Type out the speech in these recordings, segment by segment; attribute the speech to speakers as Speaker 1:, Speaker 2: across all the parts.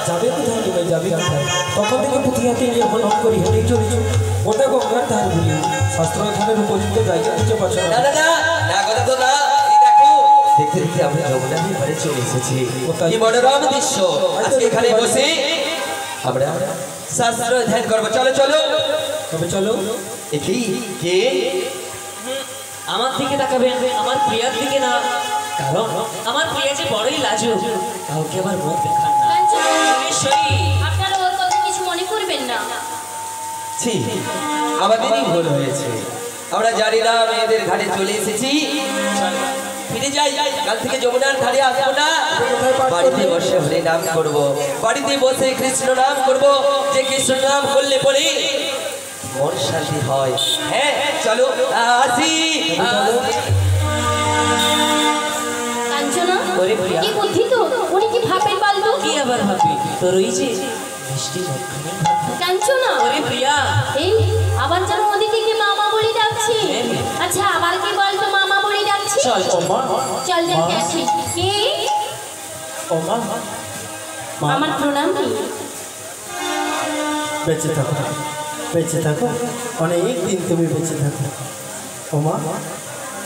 Speaker 1: যাবে কোথায় নিমাই যাবে কোথায়? তখন থেকে পুঁথিহাতে নিয়ে হলম করি হেঁটেই চলেছ। ওটা গঙ্গার ধার বলি শাস্ত্র ধানের উপযুক্ত জায়গা দিতে পারছো না।
Speaker 2: দেখতে দেখতে আমরা যমুনা এবারে চলে এসেছি। কি মনোরম দৃশ্য। আজকে এখানে বসে আমরা শাস্ত্র ধ্যান করবো। চলো চলো
Speaker 1: তবে চলো।
Speaker 2: দেখি কে
Speaker 3: আমার দিকে তাকাবেন, আমার প্রিয়ার দিকে না, কারণ আমার প্রিয়া যে বড়ই লাজুক, কাউকে আবার মুখ দেখান না।
Speaker 4: আপনারা ওর কথা কিছু মনে করবেন না।
Speaker 2: ছি, আমাদেরই ভুল হয়েছে। আমরা জানি না মেয়েদের ঘাটে চলে এসেছি। ফিরে যাই, কাল থেকে যমুনার ধারে আসবো না। বাড়িতে বসে হরে নাম করব, বাড়িতে বসে কৃষ্ণ নাম করব। যে কৃষ্ণ নাম করলে পরে মন শান্তি হয়। হ্যাঁ চলো আসি।
Speaker 4: কাঞ্চনা, কি বুদ্ধি তো, উনি কি ভাবেন বলতো?
Speaker 3: কি আবার ভাবি তোর ওই যে মিষ্টি মুখখানি।
Speaker 4: কাঞ্চনা,
Speaker 3: ওরে প্রিয়া,
Speaker 4: এই আবার যেন ওদিকে কি মামা বলি ডাকছি। আচ্ছা আবার কি বলতো মামা বলি ডাকছি।
Speaker 3: চল
Speaker 1: ওমা
Speaker 4: চল দেখে আসি। কে?
Speaker 1: ওমা
Speaker 4: আমার প্রণাম কি?
Speaker 1: বেঁচে থাকো, বেঁচে থাকো, অনেক দিন তুমি বেঁচে থাকো। ওমা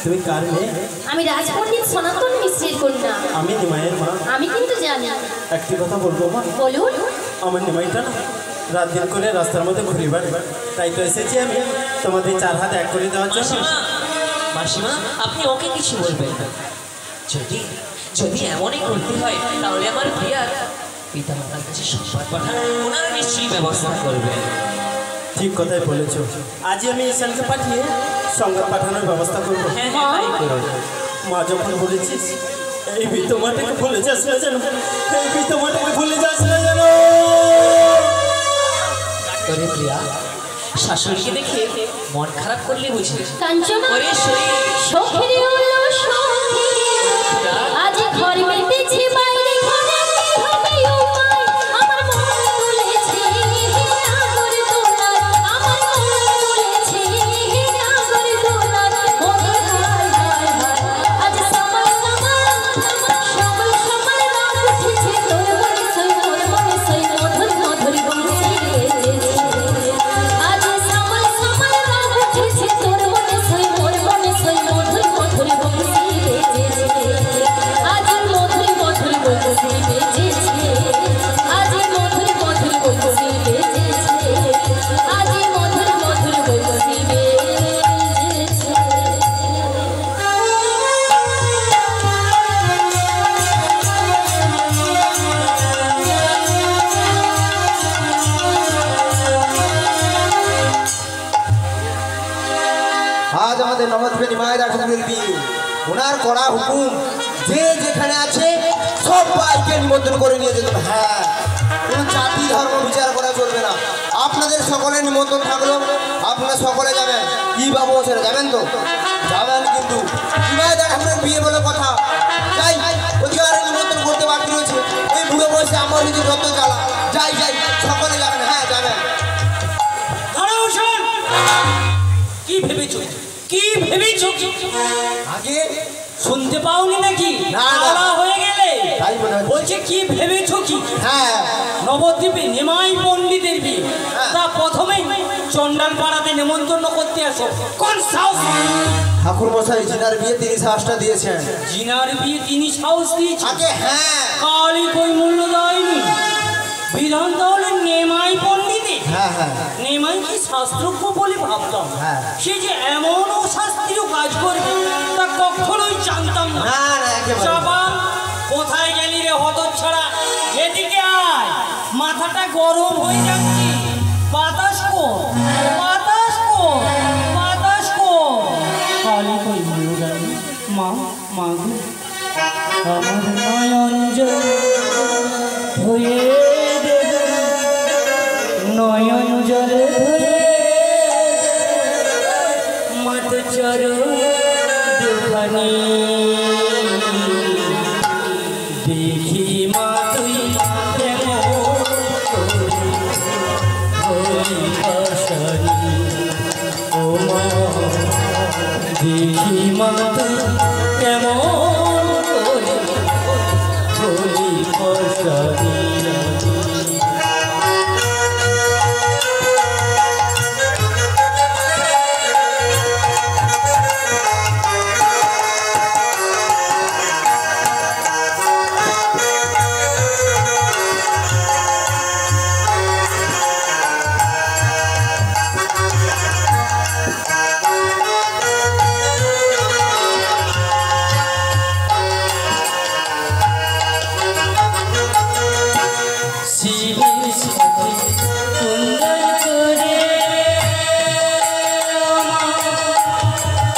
Speaker 1: তুমি কার মেয়ে?
Speaker 4: আমি রাজপণ্ডিত সনাতন মিশ্রের কন্যা।
Speaker 1: আমি নিমাইয়ের মা।
Speaker 4: আমি কিন্তু জানি।
Speaker 1: একটি কথা বলবো মা,
Speaker 4: বলুন।
Speaker 1: আমার নিমাইটা না রাত দিন করে রাস্তার মধ্যে ঘুরে বেড়ায়, তাই তো এসেছি আমি তোমাদের 4 হাত এক করে দেওয়ার জন্য।
Speaker 3: মাসিমা, আপনি ওকে কিছু বলবেন না। যদি যদি এমনই করতে হয় তাহলে আমার প্রিয়ার পিতা মাতার কাছে সংবাদ পাঠান, ওনারা নিশ্চয়ই ব্যবস্থা করবেন।
Speaker 1: ঠিক কথাই বলেছো, আজই আমি ঈশানকে পাঠিয়ে সংবাদ পাঠানোর ব্যবস্থা করবো।
Speaker 3: হ্যাঁ হ্যাঁ তাই করুন।
Speaker 1: মা যখন বলেছিস এই বিতমাটাকে ভুলে যাস না যেন, এই বিতমাটাকে ভুলে যাস না যেন।
Speaker 3: ওরে প্রিয়া, শাশুড়িকে দেখে মন খারাপ করলে বুঝি।
Speaker 4: কাঞ্চনা,
Speaker 3: ওরে শরীর
Speaker 4: সখী হলো সখী, আজ ঘর মেটেছে বাইরে ঘরে কি হবে উপায়। আমার মন তুলেছে নাগর দোলার, আমার মন তুলেছে নাগর দোলার। ওরে হায় হায় হায়, আজ সমাল সমাল সমাল সমাল রাত উঠেছে তোর মনে সই, মোর মনে সই, মধুর মধুর বংশী বেজেছে। আজ সমাল সমাল রাত উঠেছে তোর মনে সই, মোর মনে সই, মধুর মধুর বংশী বেজেছে। আজ মধুর মধুর বংশী বেজেছে, আজ মধুর মধুর বংশী বেজেছে, আজ মধুর মধুর বংশী বেজেছে।
Speaker 2: আজ আমাদের নবদ্বীপে নিমাই দাসের বিয়ে। ওনার কড়া হুকুম, যে যেখানে আছে সবাইকে নিমন্ত্রণ করে নিয়ে যেতে হবে। হ্যাঁ, কোনো জাতি ধর্ম বিচার করা চলবে না। আপনাদের সকলের নিমন্ত্রণ থাকলো, আপনারা সকলে যাবেন। কি বাবু সেটা যাবেন তো? যাবেন কিন্তু নিমাই দাসের বিয়ে বলে কথা। যাই, ওদিকে আর নিমন্ত্রণ করতে বাকি রয়েছে। এই বুড়ো বয়সে আমার নিজের যত জ্বালা। যাই যাই, সকলে যাবেন। হ্যাঁ যাবেন।
Speaker 3: কি ভেবেছো, কি ভেবেছো?
Speaker 2: আগে
Speaker 3: শুনতে পাওনি নাকি?
Speaker 2: না, না।
Speaker 3: তারা হয়ে গেলে
Speaker 2: তাই মনে হচ্ছে।
Speaker 3: বলছে কি ভেবেছো কি?
Speaker 2: হ্যাঁ
Speaker 3: নবদ্বীপে নিমাই পণ্ডিতের বিয়ে,
Speaker 2: হ্যাঁ।
Speaker 3: তা প্রথমেই চন্ডাল পাড়াতে নেমন্তন্ন করতে আসো। কোন সাহস?
Speaker 2: ঠাকুর মশাই জিনার বিয়ে তিনি সাহসটা দিয়েছেন।
Speaker 3: জিনার বিয়ে তিনি সাহস দিয়েছে,
Speaker 2: আগে হ্যাঁ
Speaker 3: কালী কই মূল্য দেয়নি। বিধান তাহলে নেমাই পণ্ডিতে।
Speaker 2: হ্যাঁ হ্যাঁ
Speaker 3: নেমাই কি শাস্ত্রজ্ঞ বলে ভাবতাম,
Speaker 2: হ্যাঁ।
Speaker 3: সে যে এমন অশাস্ত্রীয় কাজ করবে তা কখনোই জানতাম না।
Speaker 2: না না একেবারে
Speaker 3: চাপা, কোথায় গেলি রে হতচ্ছাড়া? এদিকে আয়, মাথাটা গরম হয়ে যাচ্ছে। বাতাস কর, বাতাস কর, বাতাস কর। কালী কই মূল্য দেয়নি। মা মা গো, আমার নয়ন জল ধুয়ে দেবে, নয়ন জল ধুয়ে মাত চরো দুখানি। দেখি মা তুই কেমন হলি আশারি। ও মা, দেখি মা তুই কেমন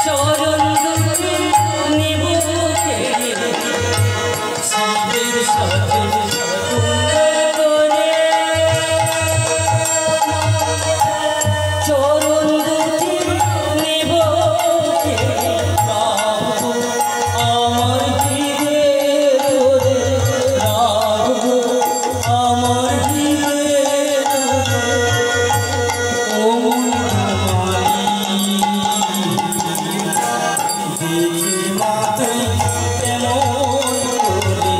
Speaker 5: চরণ দুটি নেব শিবের সাথে করে চরণ দুটি নেব আমার দিকে ধরে রাখবো আমার দিকে ও দেখি মাতৃ কেমন করে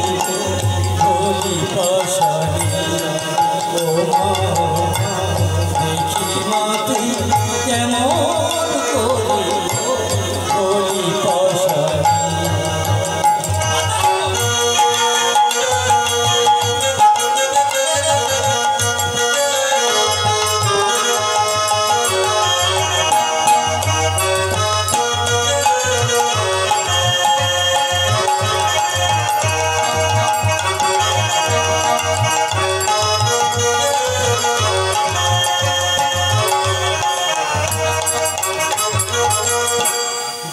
Speaker 5: বলি পাশানি ও মা দেখি মাতৃ কেমন করে বলি পাশানি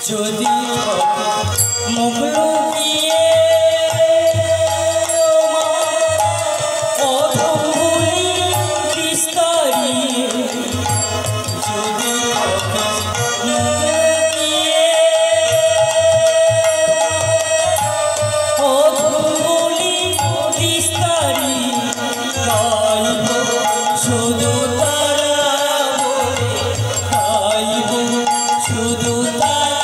Speaker 5: যদি মুখ লুকিয়ে অধম বলি বিস্তারিয়ে যদি মুখ লুকিয়ে অধম বলি বিস্তারিয়ে গাইব শুধু তারা বলে গাইব শুধু তারা